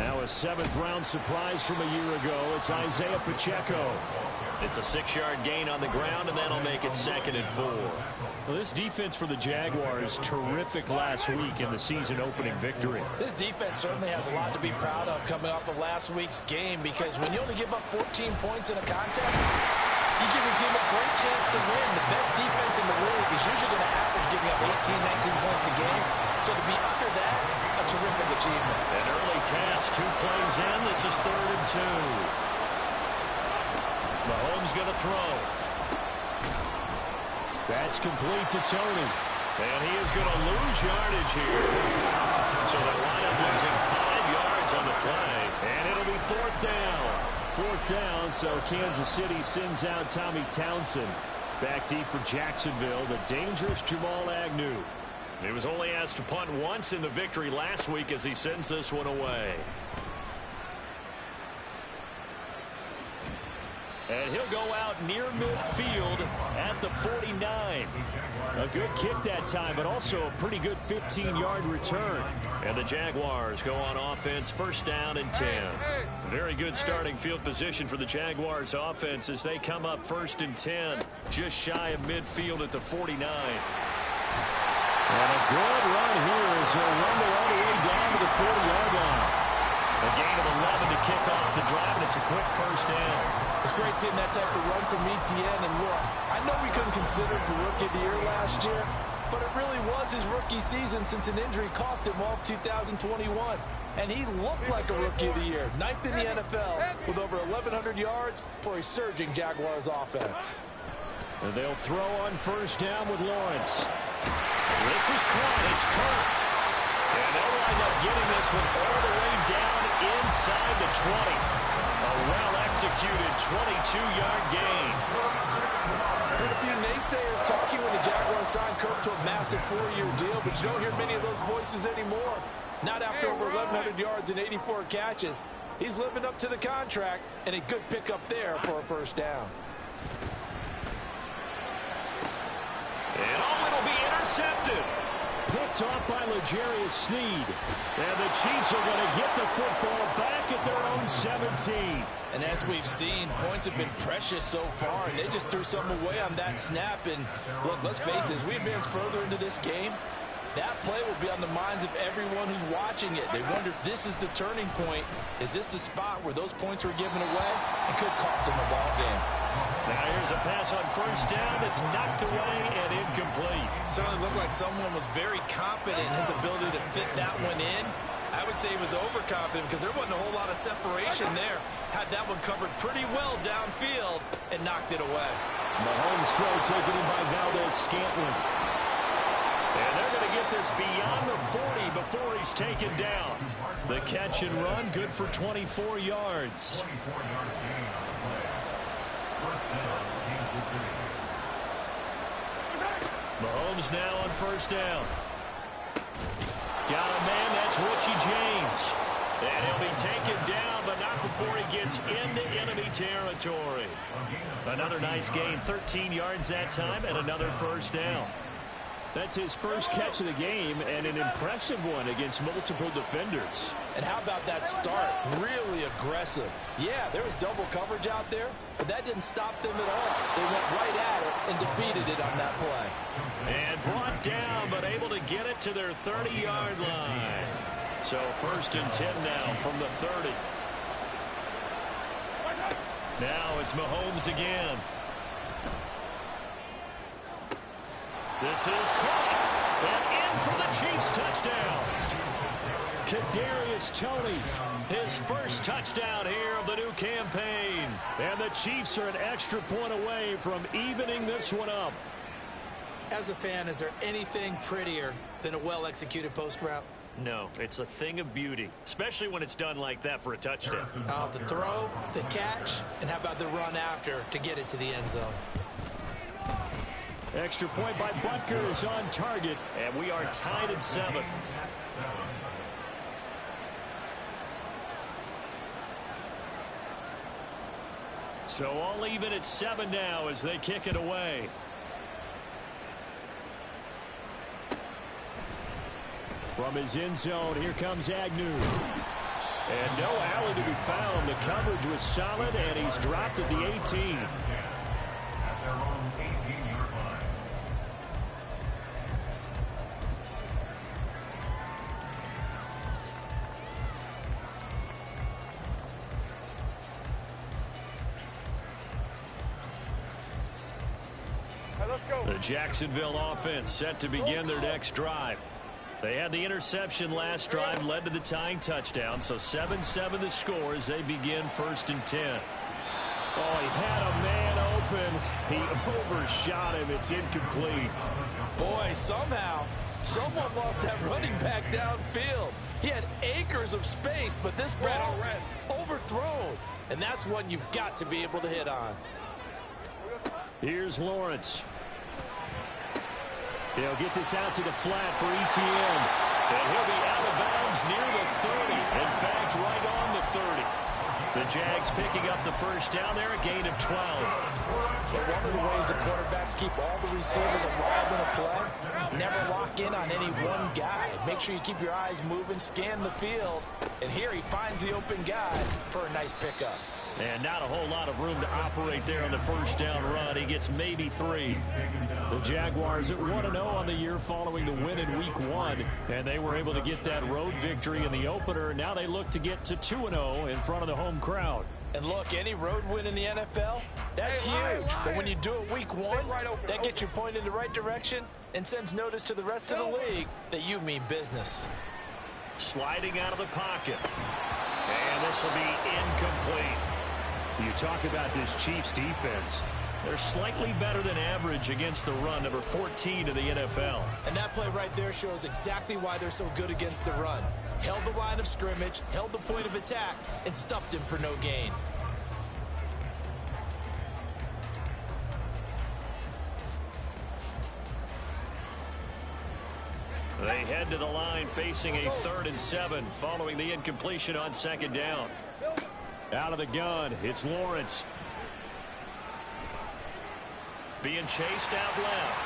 Now a 7th-round surprise from a year ago. It's Isaiah Pacheco. It's a 6-yard gain on the ground, and that'll make it 2nd and 4. Well, this defense for the Jaguars, terrific last week in the season-opening victory. This defense certainly has a lot to be proud of coming off of last week's game, because when you only give up 14 points in a contest, you give your team a great chance to win. The best defense in the league is usually going to average giving up 18, 19 points a game. So to be under that, a terrific achievement. An early task, 2 plays in. This is 3rd and 2. Mahomes going to throw. That's complete to Tony. And he is going to lose yardage here. So the lineup losing 5 yards on the play. And it'll be 4th down. 4th down, so Kansas City sends out Tommy Townsend. Back deep for Jacksonville, the dangerous Jamal Agnew. He was only asked to punt once in the victory last week as he sends this one away. And he'll go out near midfield at the 49. A good kick that time, but also a pretty good 15-yard return. And the Jaguars go on offense, 1st down and 10. Very good starting field position for the Jaguars offense as they come up 1st and 10, just shy of midfield at the 49. And a good run here as he'll run all the way down to the 40-yard line. A gain of 11 to kick off the drive, and it's a quick 1st down. It's great seeing that type of run from ETN. And look, I know we couldn't consider him for Rookie of the Year last year, but it really was his rookie season since an injury cost him all of 2021. And he looked like a Rookie of the Year, 9th in the NFL with over 1,100 yards for a surging Jaguars offense. And they'll throw on 1st down with Lawrence. This is caught. It's Kirk. And they'll wind up getting this one all the way down inside the 20. A well-executed 22-yard gain. Heard a few naysayers talking when the Jaguars signed Kirk to a massive 4-year deal, but you don't hear many of those voices anymore. Not after over 1,100 yards and 84 catches. He's living up to the contract, and a good pickup there for a 1st down. And it'll be intercepted. Picked off by L'Jarius Sneed. And the Chiefs are going to get the football back at their own 17. And as we've seen, points have been precious so far, and they just threw something away on that snap. And look, let's face it, as we advance further into this game, that play will be on the minds of everyone who's watching it. They wonder if this is the turning point. Is this the spot where those points were given away? It could cost them a ball game. Now here's a pass on 1st down that's knocked away and incomplete. Certainly looked like someone was very confident in his ability to fit that one in. I would say he was overconfident because there wasn't a whole lot of separation there. Had that one covered pretty well downfield and knocked it away. Mahomes' throw taken in by Valdez-Scantling. And they're going to get this beyond the 40 before he's taken down. The catch and run, good for 24 yards. Mahomes now on 1st down. Got a man, that's Richie James. And he'll be taken down, but not before he gets into enemy territory. Another nice gain, 13 yards that time, and another 1st down. That's his first catch of the game, and an impressive one against multiple defenders. And how about that start? Really aggressive. Yeah, there was double coverage out there, but that didn't stop them at all. They went right at it and defeated it on that play. And brought down, but able to get it to their 30-yard line. So 1st and 10 now from the 30. Now it's Mahomes again. This is caught, and in for the Chiefs touchdown. Kadarius Toney, his first touchdown here of the new campaign. And the Chiefs are an extra point away from evening this one up. As a fan, is there anything prettier than a well-executed post route? No, it's a thing of beauty, especially when it's done like that for a touchdown. The throw, the catch, and how about the run after to get it to the end zone? Extra point by Butker is on target, and we are tied at 7. So all even at 7 now as they kick it away. From his end zone, here comes Agnew. And no alley to be found. The coverage was solid, and he's dropped at the 18. The Jacksonville offense set to begin their next drive. They had the interception last drive, led to the tying touchdown, so 7-7 the score as they begin 1st and 10. Oh, he had a man open. He overshot him. It's incomplete. Boy, somehow, someone lost that running back downfield. He had acres of space, but this ball overthrown. And that's one you've got to be able to hit on. Here's Lawrence. He'll get this out to the flat for Etienne. And he'll be out of bounds near the 30. In fact, right on the 30. The Jags picking up the first down there, a gain of 12. But one of the ways the quarterbacks keep all the receivers alive in a play, never lock in on any one guy. Make sure you keep your eyes moving, scan the field. And here he finds the open guy for a nice pickup. And not a whole lot of room to operate there on the first down run. He gets maybe 3. The Jaguars at 1-0 on the year following the win in Week 1. And they were able to get that road victory in the opener. Now they look to get to 2-0 in front of the home crowd. And look, any road win in the NFL, that's huge. But when you do it Week 1, that gets you pointed in the right direction and sends notice to the rest of the league that you mean business. Sliding out of the pocket. And this will be incomplete. You talk about this Chiefs defense. They're slightly better than average against the run, number 14 in the NFL. And that play right there shows exactly why they're so good against the run. Held the line of scrimmage, held the point of attack, and stuffed him for no gain. They head to the line facing a 3rd and 7 following the incompletion on 2nd down. Out of the gun, it's Lawrence. Being chased out left.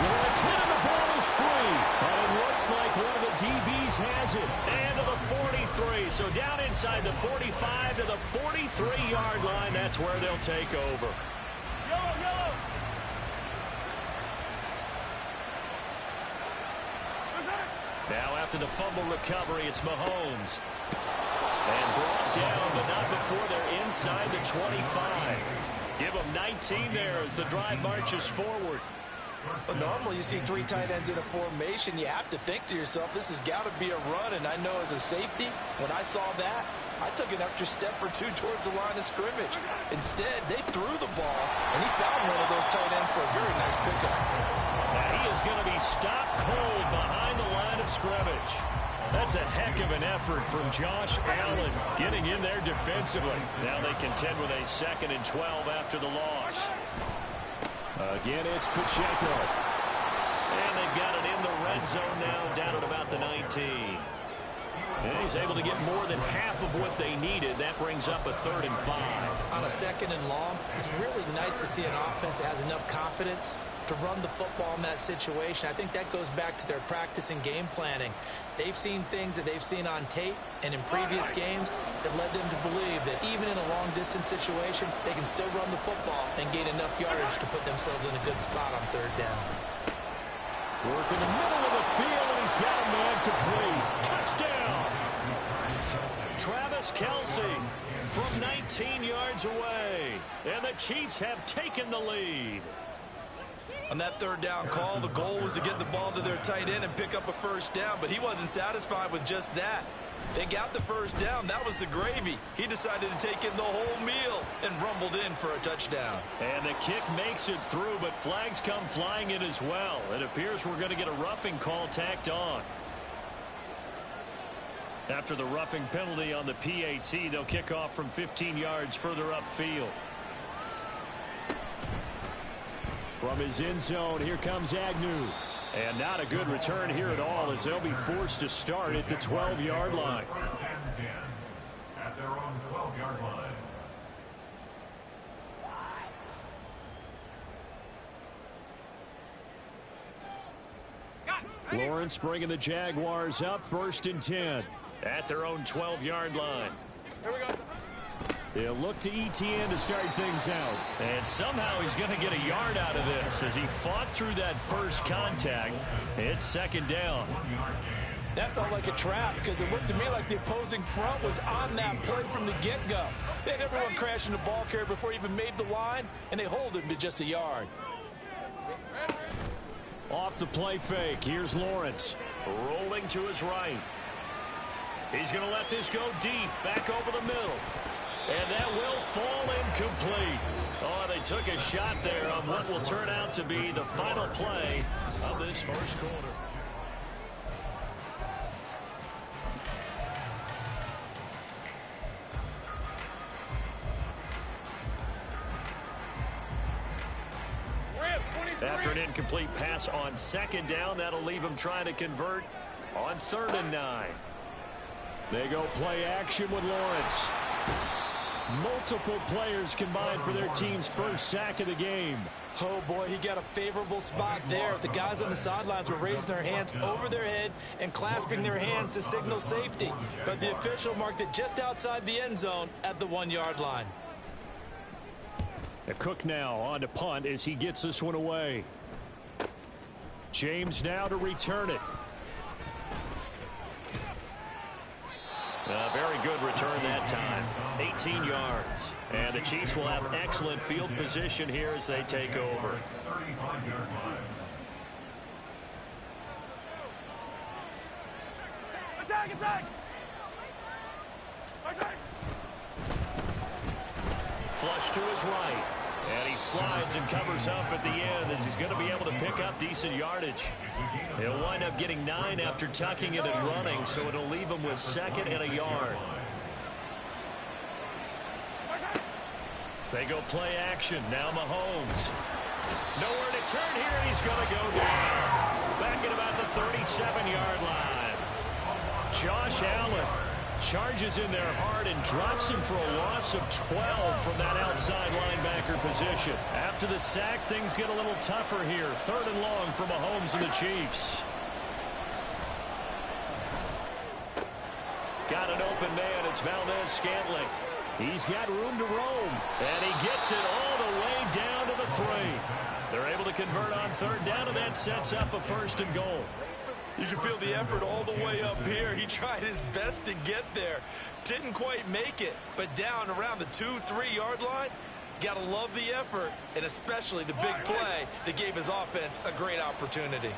Lawrence hit and the ball is free. And it looks like one of the DBs has it. And to the 43. So down inside the 45 to the 43-yard line. That's where they'll take over. Yellow. Now after the fumble recovery, it's Mahomes. And brought down, but not before they're inside the 25. Give them 19 there as the drive marches forward. Well, normally you see 3 tight ends in a formation. You have to think to yourself, this has got to be a run. And I know as a safety, when I saw that, I took an extra step or 2 towards the line of scrimmage. Instead, they threw the ball, and he found one of those tight ends for a very nice pickup. Now he is going to be stopped cold behind the line of scrimmage. That's a heck of an effort from Josh Allen getting in there defensively. Now they contend with a 2nd and 12 after the loss. Again, it's Pacheco. And they've got it in the red zone now, down at about the 19. And he's able to get more than half of what they needed. That brings up a 3rd and 5. On a 2nd and long, it's really nice to see an offense that has enough confidence to run the football in that situation. I think that goes back to their practice and game planning. They've seen things that they've seen on tape and in previous games that led them to believe that even in a long-distance situation, they can still run the football and gain enough yardage to put themselves in a good spot on 3rd down. Work in the middle of the field, and he's got a man complete. Touchdown! Travis Kelce from 19 yards away. And the Chiefs have taken the lead. On that 3rd down call, the goal was to get the ball to their tight end and pick up a 1st down, but he wasn't satisfied with just that. They got the 1st down. That was the gravy. He decided to take in the whole meal and rumbled in for a touchdown. And the kick makes it through, but flags come flying in as well. It appears we're going to get a roughing call tacked on. After the roughing penalty on the PAT, they'll kick off from 15 yards further upfield. From his end zone, here comes Agnew. And not a good return here at all as they'll be forced to start at the 12-yard line. At their own 12-yard line. Lawrence bringing the Jaguars up 1st and 10. at their own 12-yard line. Here we go. They'll look to ETN to start things out. And somehow he's going to get a yard out of this as he fought through that first contact. It's second down. That felt like a trap because it looked to me like the opposing front was on that play from the get-go. They had everyone crashing the ball carrier before he even made the line, and they hold him to just a yard. Off the play fake, here's Lawrence. Rolling to his right. He's going to let this go deep, back over the middle. And that will fall incomplete. Oh, they took a shot there on what will turn out to be the final play of this first quarter. After an incomplete pass on second down, that'll leave him trying to convert on 3rd and 9. They go play action with Lawrence. Multiple players combined for their team's first sack of the game. Oh, boy, he got a favorable spot there. The guys on the sidelines were raising their hands over their head and clasping their hands to signal safety. But the official marked it just outside the end zone at the 1-yard line. A Cook now on to punt as he gets this one away. James now to return it. A very good return that time. 18 yards. And the Chiefs will have excellent field position here as they take over. Attack, attack! Flush to his right. And he slides and covers up at the end as he's going to be able to pick up decent yardage. He'll wind up getting 9 after tucking it and running, so it'll leave him with 2nd and a yard. They go play action. Now Mahomes. Nowhere to turn here, and he's going to go down. Back at about the 37-yard line. Josh Allen charges in there hard and drops him for a loss of 12 from that outside linebacker position. After the sack, things get a little tougher here. 3rd and long for Mahomes and the Chiefs. Got an open man. It's Valdez-Scantling. He's got room to roam. And he gets it all the way down to the 3. They're able to convert on 3rd down, and that sets up a 1st and goal. You can feel the effort all the way up here. He tried his best to get there. Didn't quite make it, but down around the 2-3 yard line, got to love the effort, and especially the big play that gave his offense a great opportunity.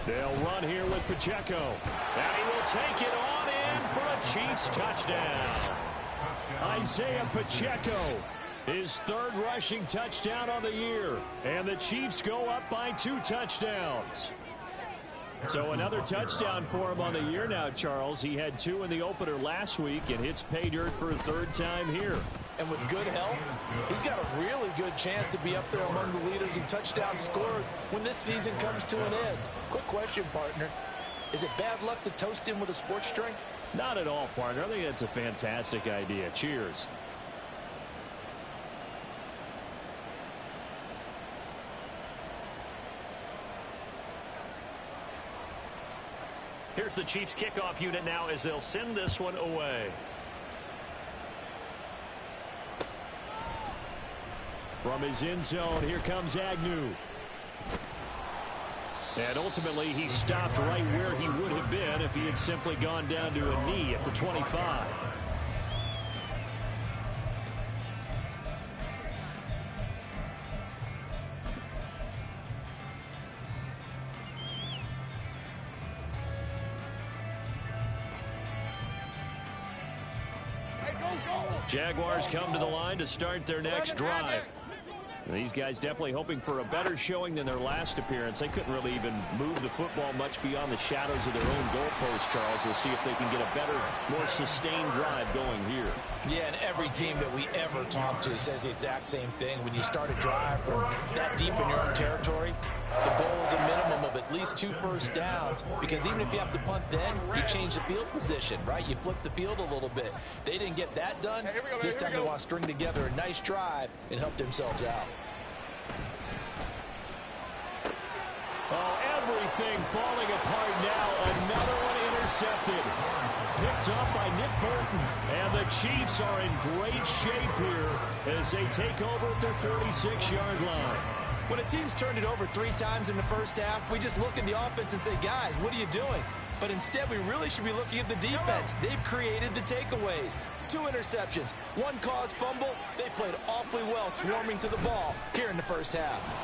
They'll run here with Pacheco. And he will take it on in for a Chiefs touchdown. Isaiah Pacheco. His 3rd rushing touchdown on the year. And the Chiefs go up by 2 touchdowns. So another touchdown for him on the year now, Charles. He had 2 in the opener last week and hits pay dirt for a 3rd time here. And with good health, he's got a really good chance to be up there among the leaders in touchdowns scored when this season comes to an end. Quick question, partner. Is it bad luck to toast him with a sports drink? Not at all, partner. I think that's a fantastic idea. Cheers. Here's the Chiefs kickoff unit now as they'll send this one away. From his end zone, here comes Agnew. And ultimately, he stopped right where he would have been if he had simply gone down to a knee at the 25. Jaguars come to the line to start their next drive. And these guys definitely hoping for a better showing than their last appearance. They couldn't really even move the football much beyond the shadows of their own goalpost, Charles. We'll see if they can get a better, more sustained drive going here. Yeah, and every team that we ever talk to says the exact same thing. When you start a drive from that deep in your own territory, the goal is a minimum of at least 2 first downs, because even if you have to punt then, you change the field position, right? You flip the field a little bit. They didn't get that done. This time they want to string together a nice drive and help themselves out. Oh, every Everything falling apart now. Another one intercepted. Picked up by Nick Bolton. And the Chiefs are in great shape here as they take over at their 46-yard line. When a team's turned it over 3 times in the first half, we just look at the offense and say, guys, what are you doing? But instead, we really should be looking at the defense. They've created the takeaways. 2 interceptions, 1 caused fumble. They played awfully well swarming to the ball here in the first half.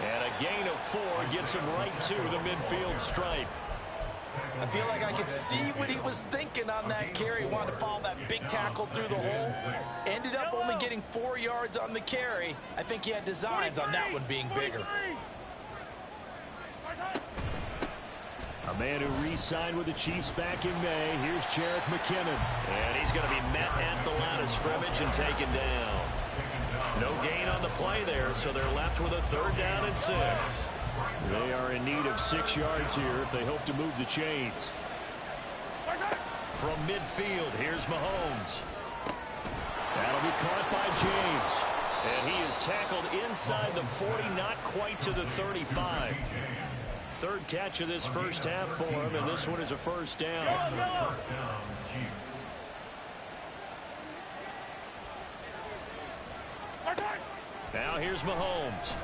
And a gain of 4 gets him right to the midfield stripe. I feel like I could see what he was thinking on that carry. Wanted to follow that big tackle through the hole. Ended up only getting 4 yards on the carry. I think he had designs on that one being bigger. A man who re-signed with the Chiefs back in May. Here's Jarek McKinnon. And he's going to be met at the line of scrimmage and taken down. No gain on the play there, so they're left with a 3rd down and 6. They are in need of 6 yards here if they hope to move the chains. From midfield, here's Mahomes. That'll be caught by James. And he is tackled inside the 40, not quite to the 35. 3rd catch of this first half for him, and this one is a 1st down. Now here's Mahomes.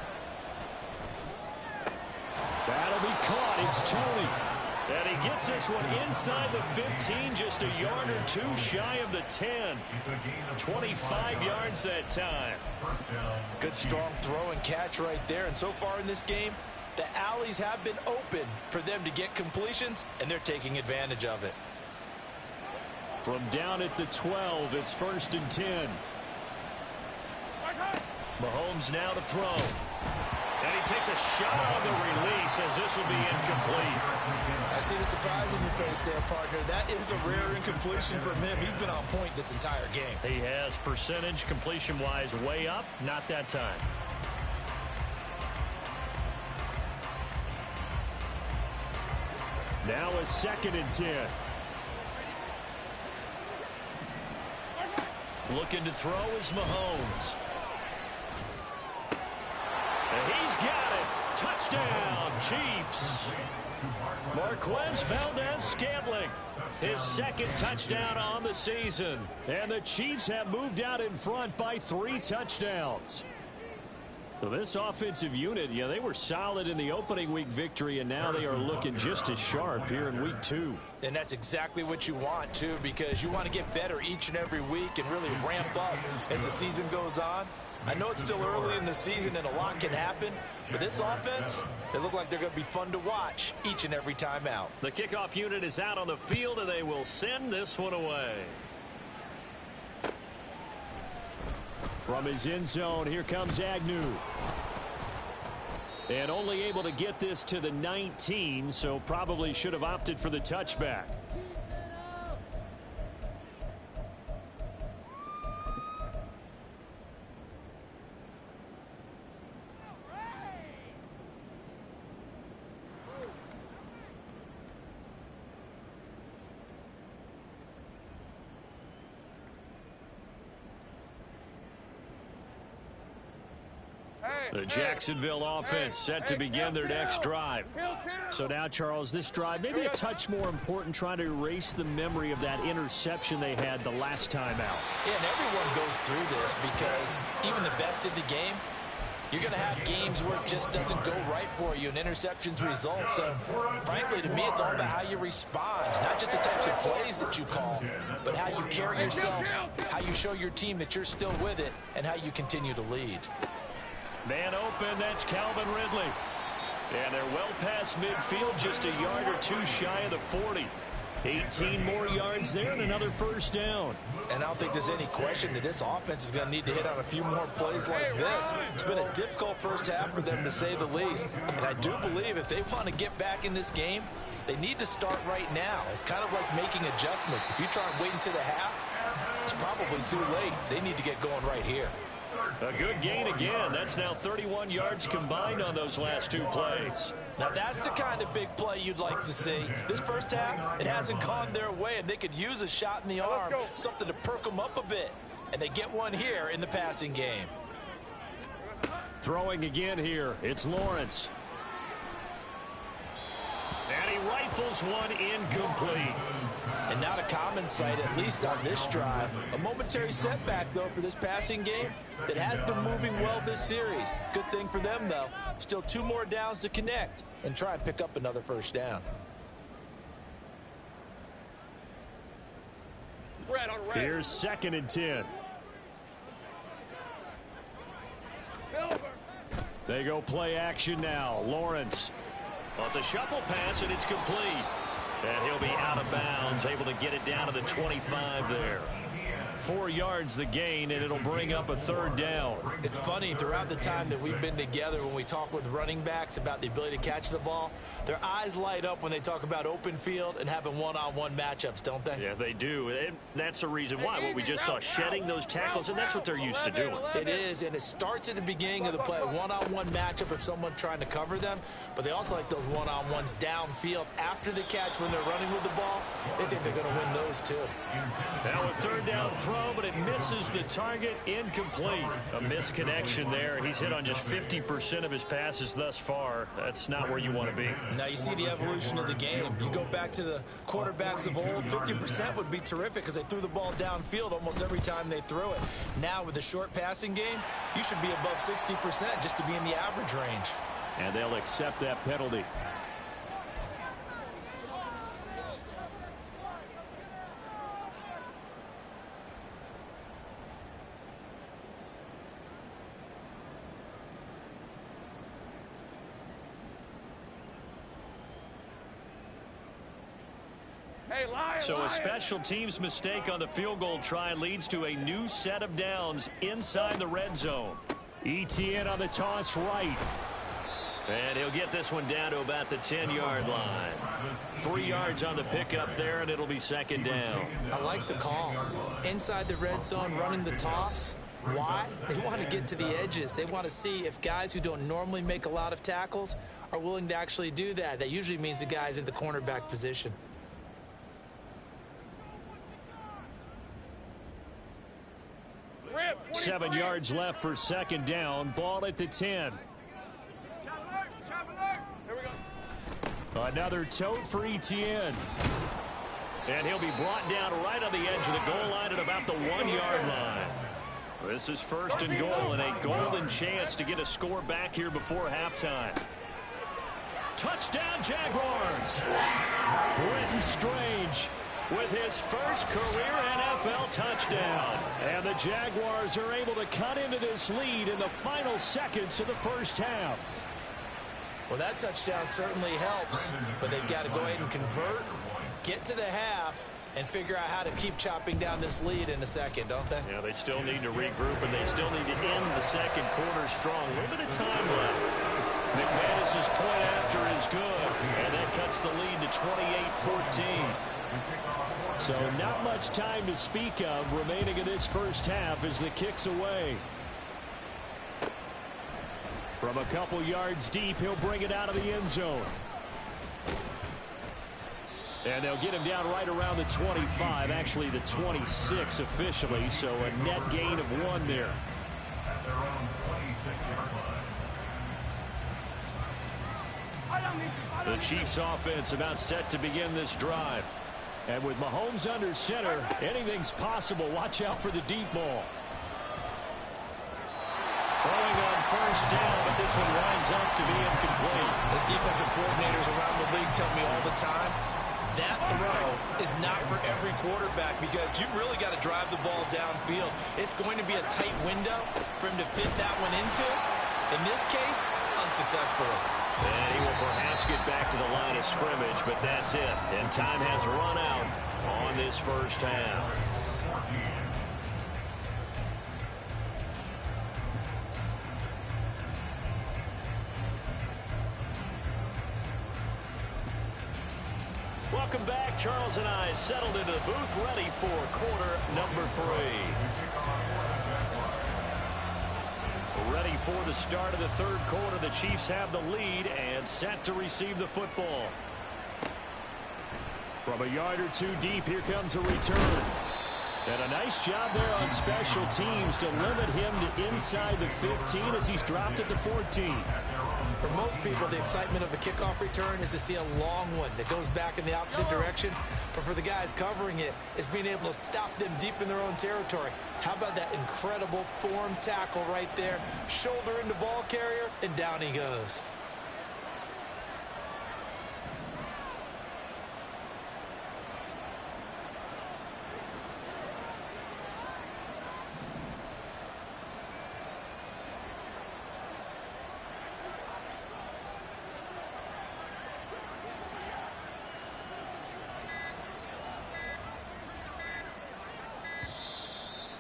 That'll be caught. It's Tony. And he gets this one inside the 15, just a yard or 2 shy of the 10. 25 yards that time. Good strong throw and catch right there. And so far in this game, the alleys have been open for them to get completions, and they're taking advantage of it. From down at the 12, it's 1st and 10. Mahomes now to throw. And he takes a shot on the release as this will be incomplete. I see the surprise in your face there, partner. That is a rare incompletion from him. He's been on point this entire game. He has percentage completion-wise way up. Not that time. Now a 2nd and 10. Looking to throw is Mahomes. And he's got it. Touchdown, Chiefs. Marquez Valdez-Scantling, his 2nd touchdown on the season. And the Chiefs have moved out in front by 3 touchdowns. So this offensive unit, yeah, they were solid in the opening week victory, and now they are looking just as sharp here in week 2. And that's exactly what you want, too, because you want to get better each and every week and really ramp up as the season goes on. I know it's still early in the season and a lot can happen, but this offense, they look like they're going to be fun to watch each and every time out. The kickoff unit is out on the field, and they will send this one away. From his end zone, here comes Agnew. And only able to get this to the 19, so probably should have opted for the touchback. The Jacksonville offense set to begin their next drive. So now, Charles, this drive maybe a touch more important, trying to erase the memory of that interception they had the last time out. Yeah, and everyone goes through this because even the best in the game, you're going to have games where it just doesn't go right for you and interceptions result. So, frankly, to me, it's all about how you respond, not just the types of plays that you call, but how you carry yourself, how you show your team that you're still with it, and how you continue to lead. Man open, that's Calvin Ridley. And they're well past midfield, just a yard or 2 shy of the 40. 18 more yards there and another 1st down. And I don't think there's any question that this offense is going to need to hit on a few more plays like this. It's been a difficult first half for them, to say the least. And I do believe if they want to get back in this game, they need to start right now. It's kind of like making adjustments. If you try and wait until the half, it's probably too late. They need to get going right here. A good gain again. That's now 31 yards combined on those last 2 plays. Now that's the kind of big play you'd like to see. This first half, it hasn't gone their way, and they could use a shot in the arm, something to perk them up a bit. And they get one here in the passing game. Throwing again here, it's Lawrence. Rifles one incomplete. And not a common sight, at least on this drive. A momentary setback, though, for this passing game that has been moving well this series. Good thing for them, though. Still 2 more downs to connect and try and pick up another first down. Here's 2nd and 10. They go play action now. Lawrence. Well, it's a shuffle pass, and it's complete. And he'll be out of bounds, able to get it down to the 25 there. 4 yards the gain, and it'll bring up a 3rd down. It's funny, throughout the time that we've been together, when we talk with running backs about the ability to catch the ball, their eyes light up when they talk about open field and having one-on-one matchups, don't they? Yeah, they do. And that's the reason why. What we just saw, shedding those tackles, and that's what they're used to doing. It is, and it starts at the beginning of the play, a one-on-one matchup if someone's trying to cover them, but they also like those one-on-ones downfield after the catch when they're running with the ball. They think they're going to win those, too. Now a 3rd down throw, but it misses the target, incomplete. A misconnection there. He's hit on just 50% of his passes thus far. That's not where you want to be. Now you see the evolution of the game. You go back to the quarterbacks of old, 50% would be terrific because they threw the ball downfield almost every time they threw it. Now with the short passing game, you should be above 60% just to be in the average range. And they'll accept that penalty. So a special teams mistake on the field goal try leads to a new set of downs inside the red zone. ETN on the toss right. And he'll get this one down to about the 10-yard line. 3 yards on the pickup there, and it'll be 2nd down. I like the call. Inside the red zone, running the toss. Why? They want to get to the edges. They want to see if guys who don't normally make a lot of tackles are willing to actually do that. That usually means the guy's in the cornerback position. Rip, 7 yards left for 2nd down. Ball at the 10. Another tote for ETN. And he'll be brought down right on the edge of the goal line at about the 1-yard line. This is 1st and goal and a golden chance to get a score back here before halftime. Touchdown, Jaguars! Britton Strange with his first career NFL touchdown. And the Jaguars are able to cut into this lead in the final seconds of the first half. Well, that touchdown certainly helps, but they've got to go ahead and convert, get to the half, and figure out how to keep chopping down this lead in the second, don't they? Yeah, they still need to regroup, and they still need to end the second quarter strong. A little bit of time left. McManus's point after is good, and that cuts the lead to 28-14. So not much time to speak of remaining in this first half as the kick's away. From a couple yards deep, he'll bring it out of the end zone. And they'll get him down right around the 25, actually the 26 officially, so a net gain of 1 there. At their own 26-yard line. The Chiefs offense about set to begin this drive. And with Mahomes under center, anything's possible. Watch out for the deep ball. Throwing on 1st down, but this one winds up to be incomplete. As defensive coordinators around the league tell me all the time, that throw is not for every quarterback because you've really got to drive the ball downfield. It's going to be a tight window for him to fit that one into. In this case, unsuccessfully. And he will perhaps get back to the line of scrimmage, but that's it. And time has run out on this first half. Welcome back. Charles and I settled into the booth ready for quarter number 3. Ready for the start of the 3rd quarter. The Chiefs have the lead and set to receive the football. From a yard or 2 deep, here comes a return. And a nice job there on special teams to limit him to inside the 15 as he's dropped at the 14. For most people, the excitement of a kickoff return is to see a long one that goes back in the opposite direction. But for the guys covering it, it's being able to stop them deep in their own territory. How about that incredible form tackle right there? Shoulder into ball carrier, and down he goes.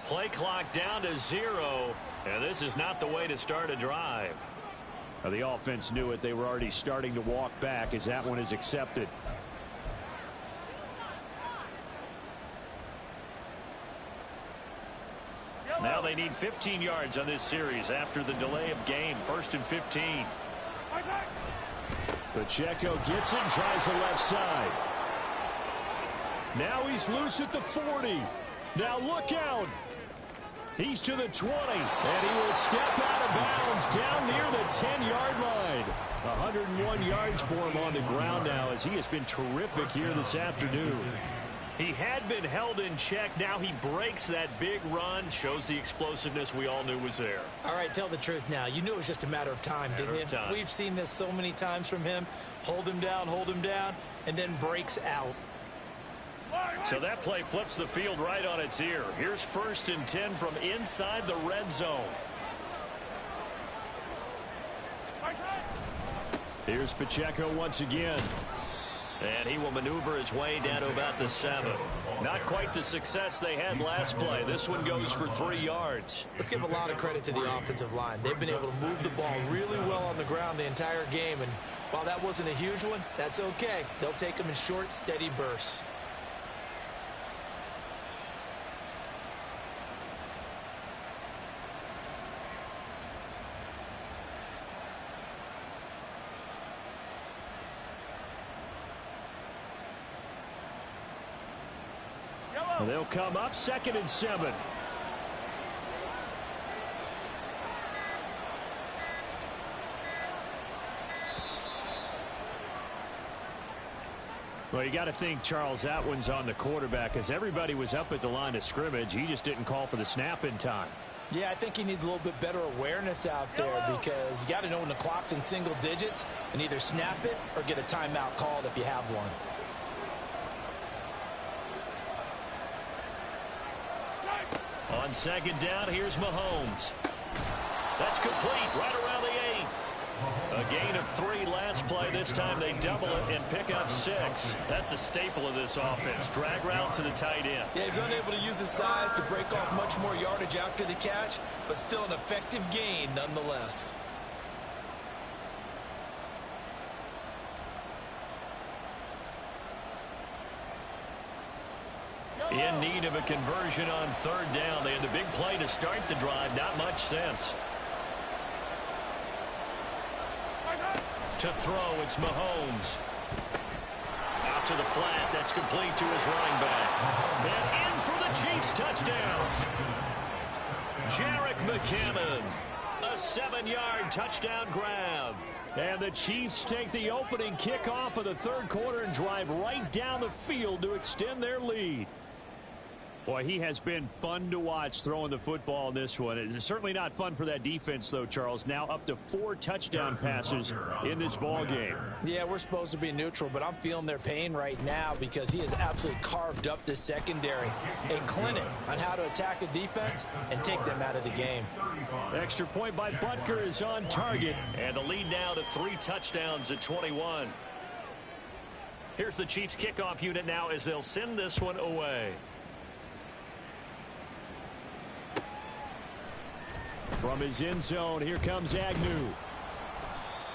Play clock down to 0, and this is not the way to start a drive. Well, the offense knew it. They were already starting to walk back as that one is accepted. Now they need 15 yards on this series after the delay of game. 1st and 15. Pacheco gets it and tries the left side. Now he's loose at the 40. Now look out. He's to the 20, and he will step out of bounds down near the 10-yard line. 101 yards for him on the ground now as he has been terrific here this afternoon. He had been held in check. Now he breaks that big run. Shows the explosiveness we all knew was there. All right, tell the truth now. You knew it was just a matter of time, didn't you? We've seen this so many times from him. Hold him down, and then breaks out. So that play flips the field right on its ear. Here's 1st and 10 from inside the red zone. Here's Pacheco once again. And he will maneuver his way down to about the 7. Not quite the success they had last play. This one goes for 3 yards. Let's give a lot of credit to the offensive line. They've been able to move the ball really well on the ground the entire game. And while that wasn't a huge one, that's okay. They'll take them in short, steady bursts. They'll come up 2nd and 7. Well, you got to think, Charles, that one's on the quarterback as everybody was up at the line of scrimmage. He just didn't call for the snap in time. Yeah, I think he needs a little bit better awareness out there because you got to know when the clock's in single digits and either snap it or get a timeout called if you have one. On 2nd down, here's Mahomes. That's complete right around the 8. A gain of 3 last play. This time they double it and pick up 6. That's a staple of this offense. Drag route to the tight end. Yeah, he's unable to use his size to break off much more yardage after the catch, but still an effective gain nonetheless. In need of a conversion on 3rd down. They had the big play to start the drive. Not much sense. To throw, it's Mahomes. Out to the flat. That's complete to his running back. And in for the Chiefs touchdown. Jarek McKinnon. A 7-yard touchdown grab. And the Chiefs take the opening kickoff of the 3rd quarter and drive right down the field to extend their lead. Boy, he has been fun to watch throwing the football in this one. It's certainly not fun for that defense, though, Charles. Now up to 4 touchdown passes in this ball game. Yeah, we're supposed to be neutral, but I'm feeling their pain right now because he has absolutely carved up the secondary. A clinic on how to attack a defense and take them out of the game. Extra point by Butker is on target. And the lead now to 3 touchdowns at 21. Here's the Chiefs kickoff unit now as they'll send this one away. From his end zone, here comes Agnew.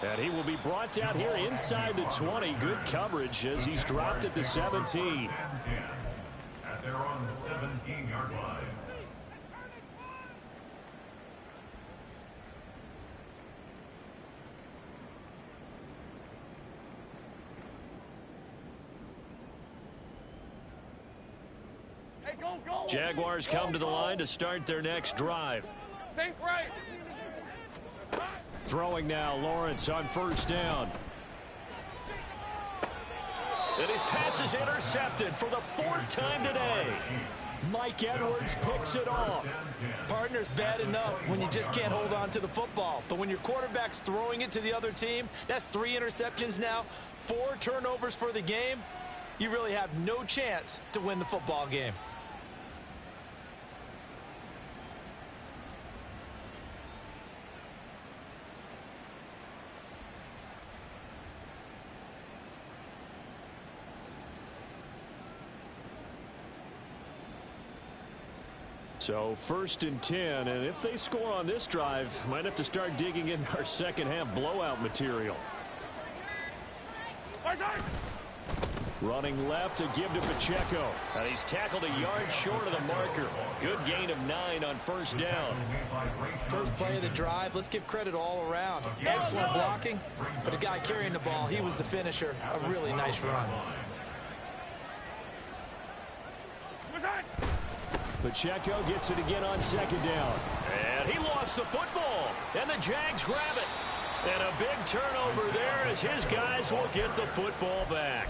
And he will be brought down here inside the 20. Good coverage as he's dropped at the 17. At their own 17-yard line. Jaguars come to the line to start their next drive. Throwing now, Lawrence on first down. And his pass is intercepted for the 4th time today. Mike Edwards picks it off. Partner's bad enough when you just can't hold on to the football. But when your quarterback's throwing it to the other team, that's 3 interceptions now, 4 turnovers for the game. You really have no chance to win the football game. So 1st and 10, and if they score on this drive, might have to start digging in our second half blowout material. Running left to give to Pacheco. And he's tackled a yard short of the marker. Good gain of 9 on first down. First play of the drive, let's give credit all around. Excellent blocking, but the guy carrying the ball, he was the finisher. A really nice run. Pacheco gets it again on second down. And he lost the football. And the Jags grab it. And a big turnover there as his guys will get the football back.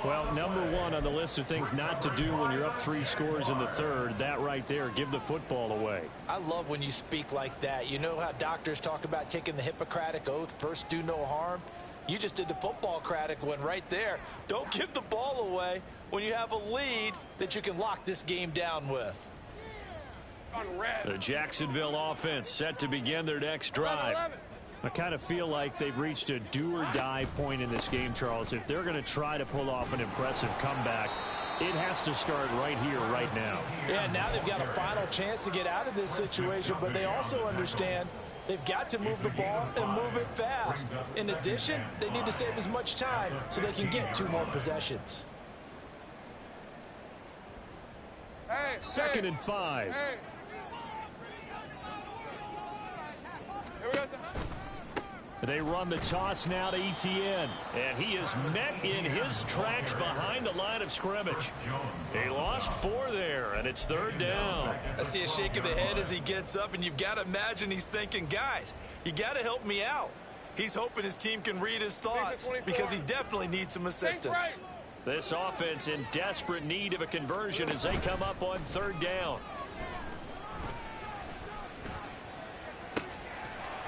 Well, number 1 on the list of things not to do when you're up 3 scores in the 3rd. That right there, give the football away. I love when you speak like that. You know how doctors talk about taking the Hippocratic Oath, first do no harm? You just did the football-cratic one right there. Don't give the ball away when you have a lead that you can lock this game down with. The Jacksonville offense set to begin their next drive. I kind of feel like they've reached a do-or-die point in this game, Charles. If they're going to try to pull off an impressive comeback, it has to start right here, right now. Yeah, now they've got a final chance to get out of this situation, but they also understand they've got to move the ball and move it fast. In addition, they need to save as much time so they can get 2 more possessions. 2nd and 5. They run the toss now to Etienne. And he is met in his tracks behind the line of scrimmage. He lost 4 there, and it's 3rd down. I see a shake of the head as he gets up, and you've got to imagine he's thinking, guys, you got to help me out. He's hoping his team can read his thoughts because he definitely needs some assistance. This offense in desperate need of a conversion as they come up on 3rd down.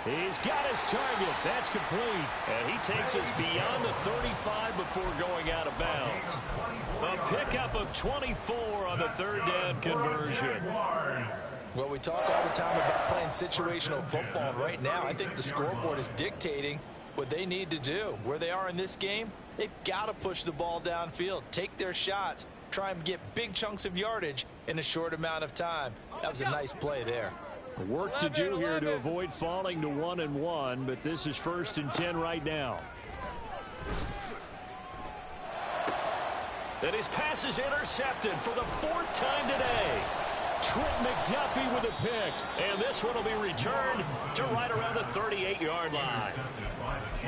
He's got his target. That's complete. And he takes us beyond the 35 before going out of bounds. A pickup of 24 on the 3rd down conversion. Well, we talk all the time about playing situational football. Right now, I think the scoreboard is dictating what they need to do. Where they are in this game, they've got to push the ball downfield, take their shots, try and get big chunks of yardage in a short amount of time. That was a nice play there. Work to do here to avoid falling to 1-1, but this is 1st and 10 right now. And his pass is intercepted for the 4th time today. Trent McDuffie with a pick. And this one will be returned to right around the 38-yard line.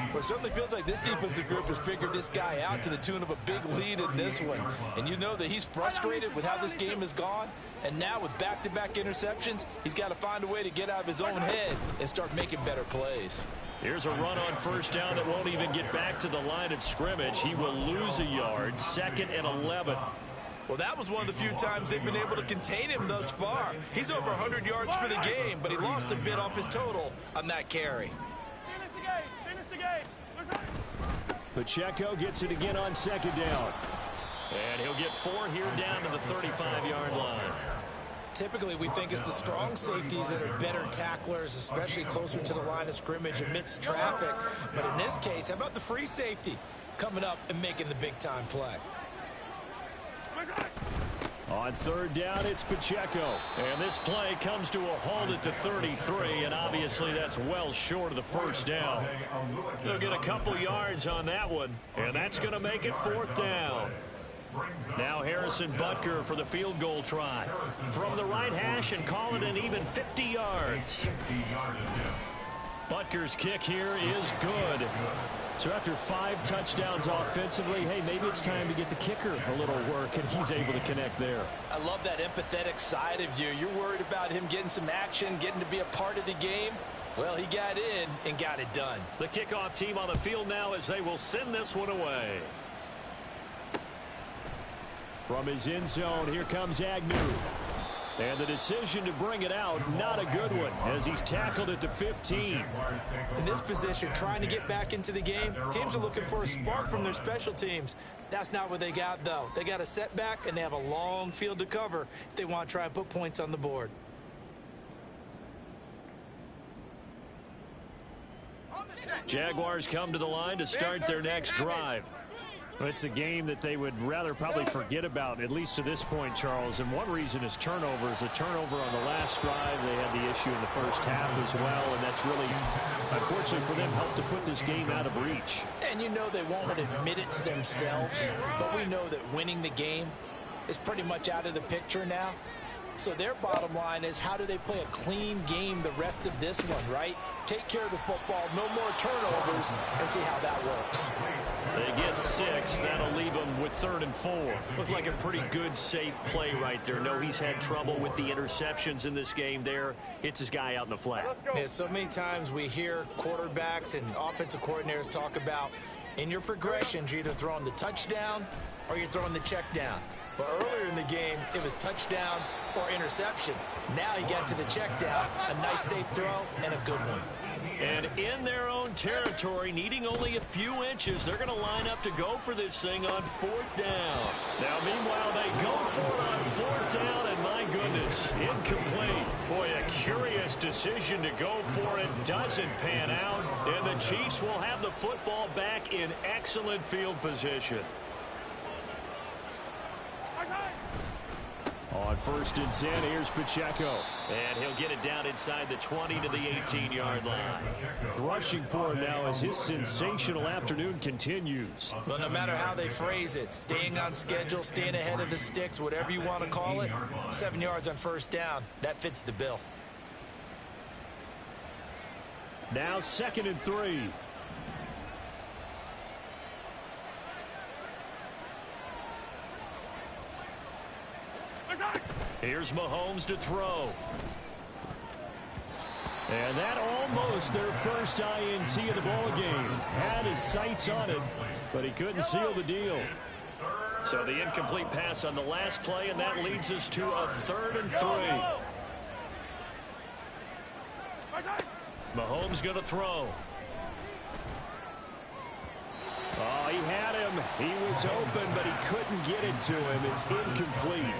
Well, it certainly feels like this defensive group has figured this guy out to the tune of a big lead in this one. And you know that he's frustrated with how this game has gone. And now with back-to-back interceptions, he's got to find a way to get out of his own head and start making better plays. Here's a run on first down that won't even get back to the line of scrimmage. He will lose a yard, 2nd and 11. Well, that was one of the few times they've been able to contain him thus far. He's over 100 yards for the game, but he lost a bit off his total on that carry. Pacheco gets it again on 2nd down. And he'll get 4 here down to the 35-yard line. Typically, we think it's the strong safeties that are better tacklers, especially closer to the line of scrimmage amidst traffic. But in this case, how about the free safety coming up and making the big-time play? On 3rd down, it's Pacheco. And this play comes to a halt at the 33, and obviously that's well short of the 1st down. They'll get a couple yards on that one, and that's going to make it 4th down. Now Harrison Butker for the field goal try. From the right hash and call it an even 50 yards. Butker's kick here is good. So after 5 touchdowns offensively, hey, maybe it's time to get the kicker a little work, and he's able to connect there. I love that empathetic side of you. You're worried about him getting some action, getting to be a part of the game. Well, he got in and got it done. The kickoff team on the field now as they will send this one away. From his end zone, here comes Agnew. And the decision to bring it out, not a good one, as he's tackled at the 15. In this position, trying to get back into the game, teams are looking for a spark from their special teams. That's not what they got, though. They got a setback, and they have a long field to cover if they want to try and put points on the board. Jaguars come to the line to start their next drive. It's a game that they would rather probably forget about, at least to this point, Charles. And one reason is turnovers. A turnover on the last drive. They had the issue in the first half as well, and that's really, unfortunately for them, helped to put this game out of reach. And you know they won't admit it to themselves, but we know that winning the game is pretty much out of the picture now. So their bottom line is, how do they play a clean game the rest of this one, right? Take care of the football, no more turnovers, and see how that works. They get 6. That'll leave them with 3rd and 4. Looked like a pretty good, safe play right there. No, he's had trouble with the interceptions in this game there. Hits his guy out in the flat. Yeah, so many times we hear quarterbacks and offensive coordinators talk about, in your progressions, you're either throwing the touchdown or you're throwing the check down. But earlier in the game, it was touchdown or interception. Now he got to the check down, a nice safe throw, and a good one. And in their own territory, needing only a few inches, they're going to line up to go for this thing on 4th down. Now, meanwhile, they go for it on 4th down, and my goodness, incomplete. Boy, a curious decision to go for it. Doesn't pan out, and the Chiefs will have the football back in excellent field position. On 1st and 10, here's Pacheco. And he'll get it down inside the 20 to the 18-yard line. Rushing for him now as his sensational afternoon continues. Well, no matter how they phrase it, staying on schedule, staying ahead of the sticks, whatever you want to call it, 7 yards on 1st down, that fits the bill. Now 2nd and 3. Here's Mahomes to throw. And that almost their first INT of the ball game. Had his sights on it, but he couldn't seal the deal. So the incomplete pass on the last play, and that leads us to a 3rd and 3. Mahomes going to throw. Oh, he had him. He was open, but he couldn't get it to him. It's incomplete.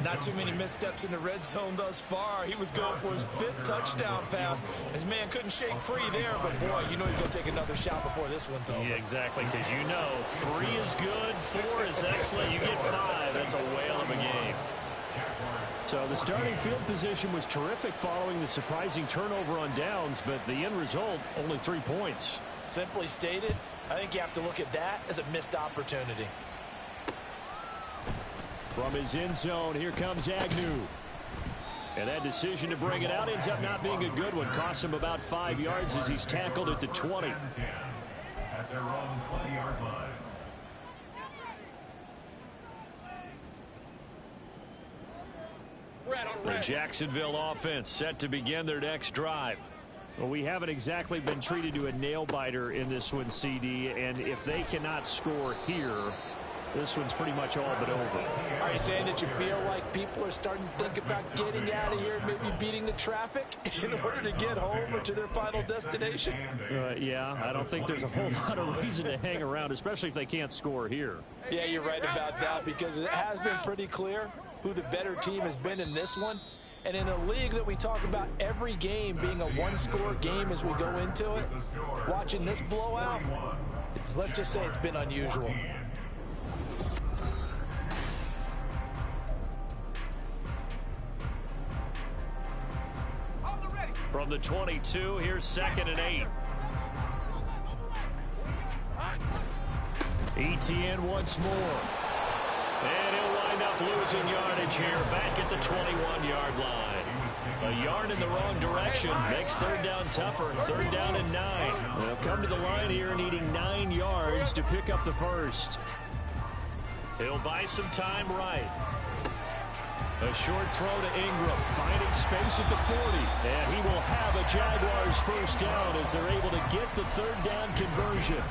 Not too many missteps in the red zone thus far. He was going for his 5th touchdown pass. His man couldn't shake free there, but boy, you know he's going to take another shot before this one's over. Yeah, exactly, because you know 3 is good, 4 is excellent. You get 5. That's a whale of a game. So the starting field position was terrific following the surprising turnover on downs, but the end result, only 3 points. Simply stated, I think you have to look at that as a missed opportunity. From his end zone, here comes Agnew. And that decision to bring it out ends up not being a good one. Costs him about 5 yards as he's tackled at the 20. At their own 20-yard line. The Jacksonville offense set to begin their next drive. Well, we haven't exactly been treated to a nail-biter in this one, CD, and if they cannot score here, this one's pretty much all but over. Are you saying that you feel like people are starting to think about getting out of here, maybe beating the traffic in order to get home or to their final destination? Yeah, I don't think there's a whole lot of reason to hang around, especially if they can't score here. Yeah, you're right about that, because it has been pretty clear who the better team has been in this one. And in a league that we talk about every game being a one-score game as we go into it, watching this blowout, let's just say it's been unusual. From the 22, here's 2nd and 8. Etienne once more. And he'll wind up losing yardage here back at the 21-yard line. A yard in the wrong direction makes 3rd down tougher. 3rd down and 9. They'll come to the line here needing 9 yards to pick up the first. He'll buy some time right. A short throw to Ingram, finding space at the 40. And he will have a Jaguars first down as they're able to get the third down conversion.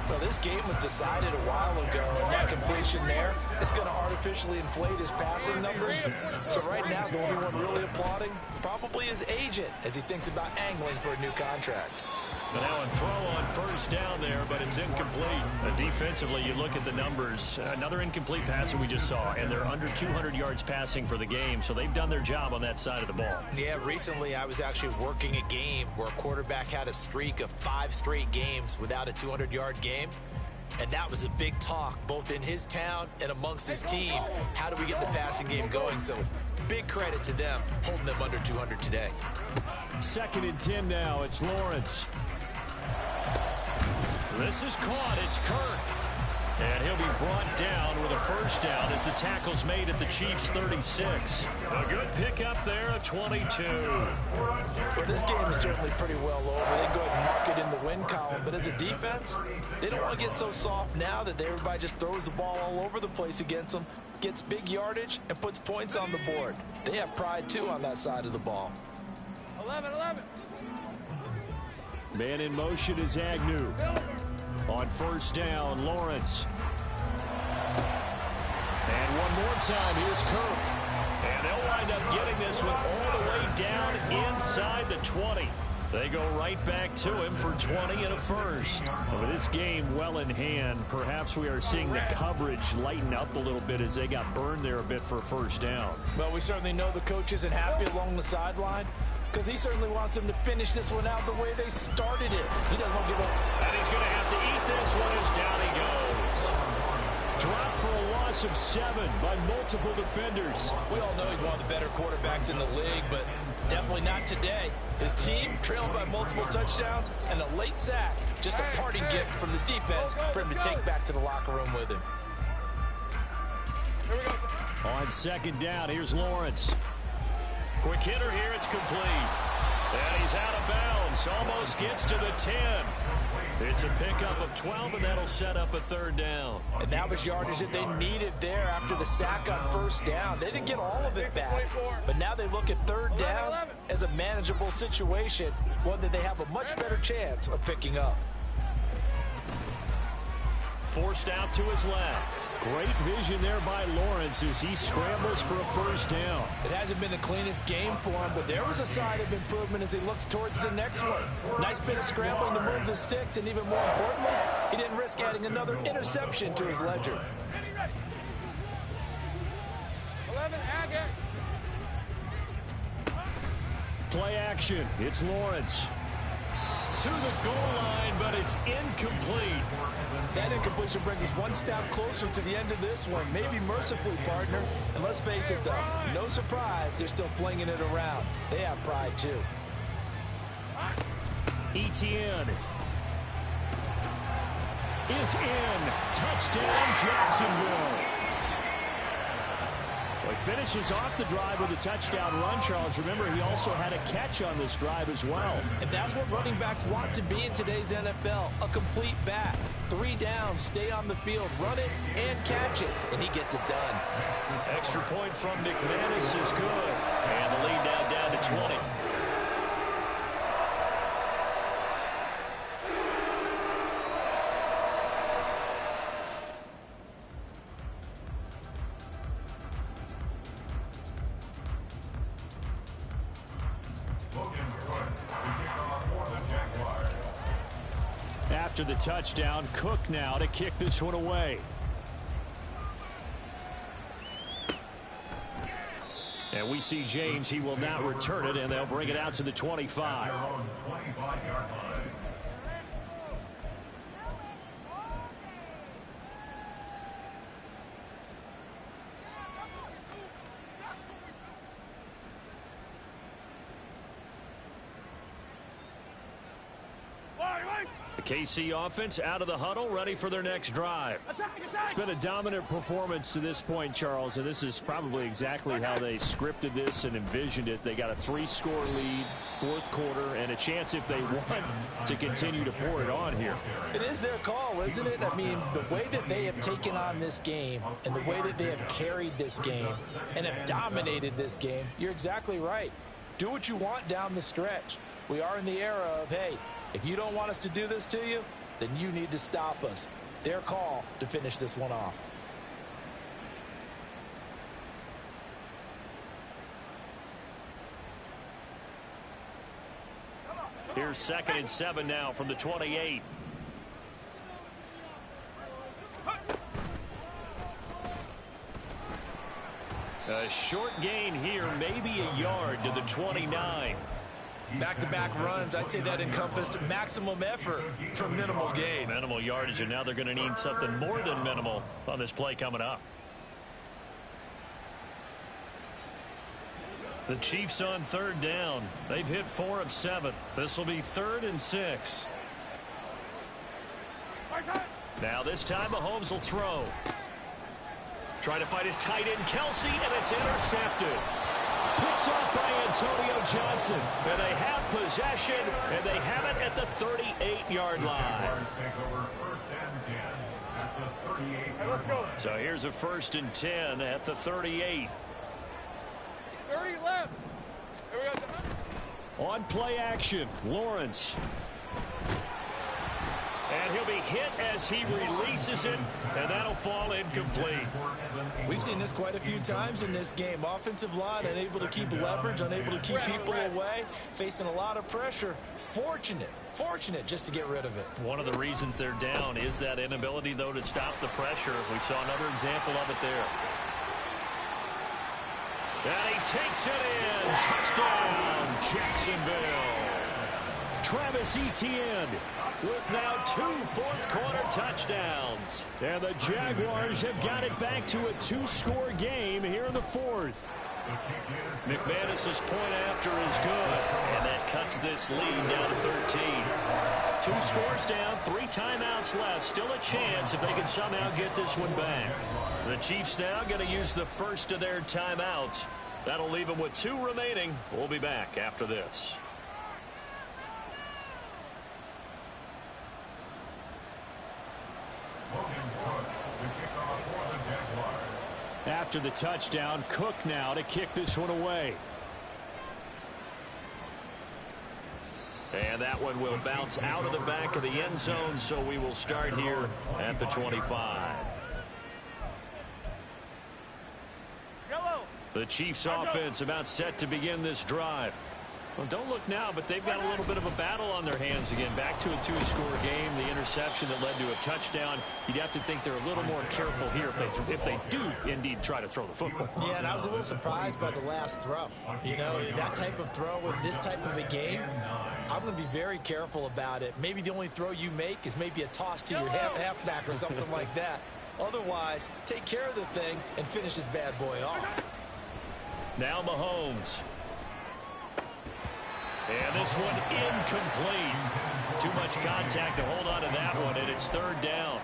Well, this game was decided a while ago, and that completion there is going to artificially inflate his passing numbers. So right now, the only one really applauding probably his agent as he thinks about angling for a new contract. But now a throw on first down there, but it's incomplete. Defensively, you look at the numbers. Another incomplete passer we just saw, and they're under 200 yards passing for the game, so they've done their job on that side of the ball. Yeah, recently I was actually working a game where a quarterback had a streak of 5 straight games without a 200-yard game. And that was a big talk, both in his town and amongst his team. How do we get the passing game going? So big credit to them, holding them under 200 today. 2nd and 10 now. It's Lawrence. This is caught. It's Kirk. And he'll be brought down with a first down as the tackle's made at the Chiefs' 36. A good pickup there, a 22. Well, this game is certainly pretty well over. They go ahead and mark it in the win column. But as a defense, they don't want to get so soft now that everybody just throws the ball all over the place against them, gets big yardage, and puts points on the board. They have pride, too, on that side of the ball. 11. Man in motion is Agnew. On first down, Lawrence. And one more time, here's Kirk. And they'll wind up getting this one all the way down inside the 20. They go right back to him for 20 and a first. With this game well in hand, perhaps we are seeing the coverage lighten up a little bit as they got burned there a bit for a first down. Well, we certainly know the coach isn't happy along the sideline, because he certainly wants them to finish this one out the way they started it. He doesn't want to give up. And he's going to have to eat this one as down he goes. Dropped for a loss of 7 by multiple defenders. We all know he's one of the better quarterbacks in the league, but definitely not today. His team trailed by multiple touchdowns and a late sack. Just a parting gift from the defense for him to take back to the locker room with him. Here we go. On 2nd down, here's Lawrence. Quick hitter here, it's complete. And he's out of bounds, almost gets to the 10. It's a pickup of 12, and that'll set up a 3rd down. And that was yardage that they needed there after the sack on first down. They didn't get all of it back, but now they look at 3rd down as a manageable situation, one that they have a much better chance of picking up. Forced out to his left. Great vision there by Lawrence as he scrambles for a first down. It hasn't been the cleanest game for him, but there was a sign of improvement as he looks towards the next one. Nice bit of scrambling to move the sticks, and even more importantly, he didn't risk adding another interception to his ledger. 11, Agate. Play action. It's Lawrence. To the goal line, but it's incomplete. That incompletion brings us one step closer to the end of this one. Maybe mercifully, partner. And let's face it, though, no surprise, they're still flinging it around. They have pride, too. Etienne is in. Touchdown, Jacksonville. Well, he finishes off the drive with a touchdown run, Charles. Remember, he also had a catch on this drive as well. And that's what running backs want to be in today's NFL, a complete back. 3 downs, stay on the field, run it, and catch it. And he gets it done. Extra point from McManus is good. And the lead now down to 20. After the touchdown, Cook now to kick this one away. And we see James. He will not return it, and they'll bring it out to the 25. The KC offense out of the huddle, ready for their next drive. It's been a dominant performance to this point, Charles, and this is probably exactly how they scripted this and envisioned it. They got a 3-score lead, fourth quarter, and a chance if they want to continue to pour it on here. It is their call, isn't it? I mean, the way that they have taken on this game and the way that they have carried this game and have dominated this game, you're exactly right. Do what you want down the stretch. We are in the era of, hey, if you don't want us to do this to you, then you need to stop us. Their call to finish this one off. Here's 2nd and 7 now from the 28. A short gain here, maybe a yard to the 29. Back-to-back runs, I'd say that encompassed maximum effort for minimal gain. Minimal yardage, and now they're going to need something more than minimal on this play coming up. The Chiefs on 3rd down. They've hit 4 of 7. This will be 3rd and 6. Now this time Mahomes will throw. Trying to find his tight end, Kelsey, and it's intercepted. Picked off by Antonio Johnson. And they have possession, and they have it at the 38-yard line. Let's go. So here's a 1st and 10 at the 38. 30 left. Here we go. On play action, Lawrence. And he'll be hit as he releases it, and that'll fall incomplete. We've seen this quite a few times in this game. Offensive line unable to keep leverage, unable to keep people away, facing a lot of pressure. Fortunate just to get rid of it. One of the reasons they're down is that inability, though, to stop the pressure. We saw another example of it there. And he takes it in. Touchdown, Jacksonville. Travis Etienne with now 2 fourth-quarter touchdowns. And the Jaguars have got it back to a 2-score game here in the 4th. McManus's point after is good, and that cuts this lead down to 13. 2 scores down, 3 timeouts left. Still a chance if they can somehow get this one back. The Chiefs now going to use the first of their timeouts. That'll leave them with 2 remaining. We'll be back after this. After the touchdown, Cook now to kick this one away. And that one will bounce out of the back of the end zone, so we will start here at the 25. The Chiefs offense about set to begin this drive. Well, don't look now, but they've got a little bit of a battle on their hands again. Back to a 2-score game. The interception that led to a touchdown. You'd have to think they're a little more careful here if they do indeed try to throw the football. Yeah, and I was a little surprised by the last throw. You know, that type of throw with this type of a game, I'm going to be very careful about it. Maybe the only throw you make is maybe a toss to your halfback or something like that. Otherwise, take care of the thing and finish this bad boy off. Now Mahomes. And this one incomplete. Too much contact to hold on to that one, and it's 3rd down.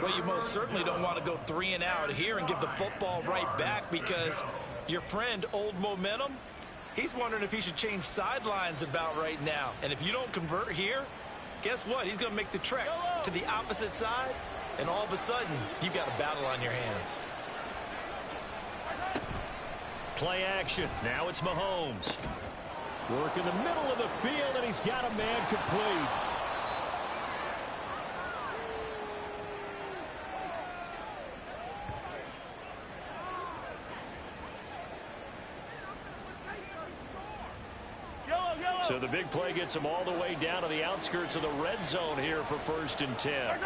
Well, you most certainly don't want to go 3 and out here and give the football right back, because your friend, Old Momentum, he's wondering if he should change sidelines about right now. And if you don't convert here, guess what? He's going to make the trek to the opposite side, and all of a sudden, you've got a battle on your hands. Play action. Now it's Mahomes. Work in the middle of the field, and he's got a man complete. So the big play gets him all the way down to the outskirts of the red zone here for 1st and 10.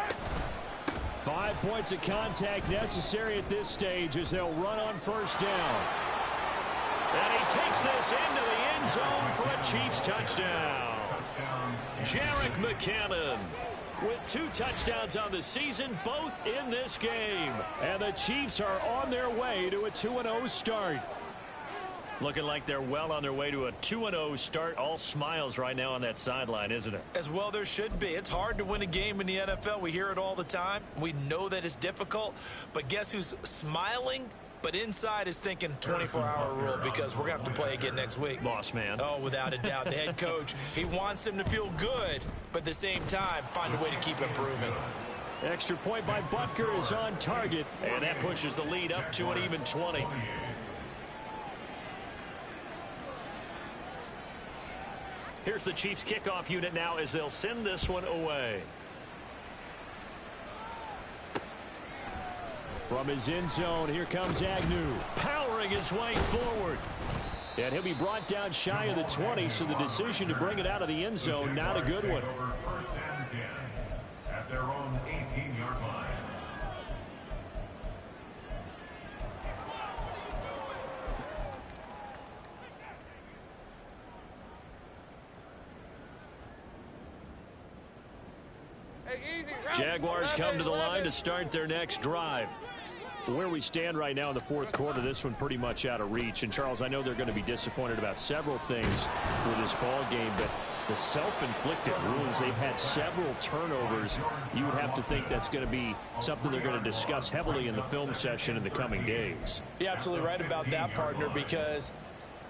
5 points of contact necessary at this stage as they'll run on 1st down. And he takes this into the end zone for a Chiefs touchdown. Jerick McKinnon with 2 touchdowns on the season, both in this game. And the Chiefs are on their way to a 2-0 start. Looking like they're well on their way to a 2-0 start. All smiles right now on that sideline, isn't it? As well there should be. It's hard to win a game in the NFL. We hear it all the time. We know that it's difficult. But guess who's smiling? But inside is thinking 24-hour rule because we're going to have to play again next week. Boss man. Oh, without a doubt. The head coach, he wants them to feel good, but at the same time, find a way to keep improving. Extra point by Butker is on target, and that pushes the lead up to an even 20. Here's the Chiefs kickoff unit now as they'll send this one away. From his end zone, here comes Agnew, powering his way forward. And he'll be brought down shy of the 20, so the decision to bring it out of the end zone, not a good one. First and 10 at their own 18-yard line. Jaguars come to the line to start their next drive. Where we stand right now in the fourth quarter, this one pretty much out of reach. And, Charles, I know they're going to be disappointed about several things with this ball game, but the self-inflicted wounds, they've had several turnovers. You would have to think that's going to be something they're going to discuss heavily in the film session in the coming days. You're absolutely right about that, partner, because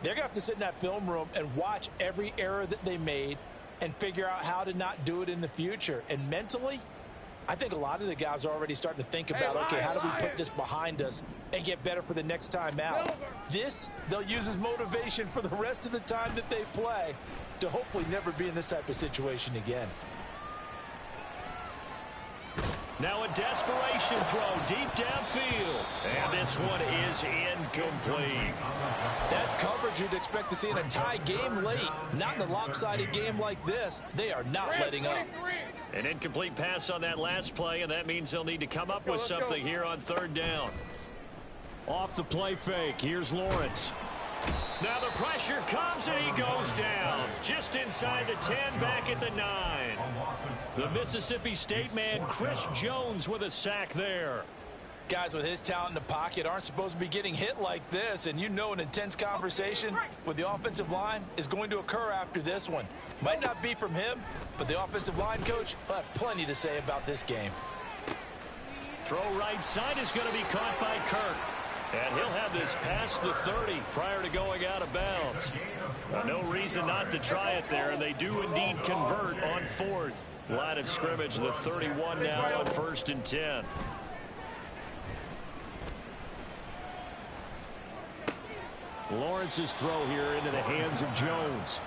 they're going to have to sit in that film room and watch every error that they made and figure out how to not do it in the future. And mentally, I think a lot of the guys are already starting to think about, okay, how do we put this behind us and get better for the next time out? This, they'll use as motivation for the rest of the time that they play to hopefully never be in this type of situation again. Now a desperation throw deep downfield. And this one is incomplete. That's coverage you'd expect to see in a tie game late. Not in a lopsided game like this. They are not letting up. An incomplete pass on that last play, and that means they'll need to come up with something here on third down. Off the play fake, here's Lawrence. Now the pressure comes, and he goes down. Just inside the 10, back at the 9. The Mississippi State man, Chris Jones, with a sack there. Guys with his talent in the pocket aren't supposed to be getting hit like this, and you know an intense conversation with the offensive line is going to occur after this one. Might not be from him, but the offensive line coach will have plenty to say about this game. Throw right side is going to be caught by Kirk. And he'll have this past the 30 prior to going out of bounds. No reason not to try it there, and they do indeed convert on fourth. Line of scrimmage, the 31 now on 1st and 10. Lawrence's throw here into the hands of Jones.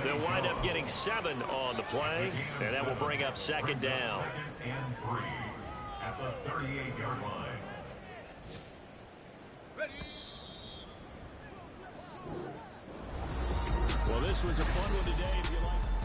They'll wind up getting 7 on the play, and that will bring up 2nd down. 2nd and 3 at the 38-yard line. Well, this was a fun one today. If you like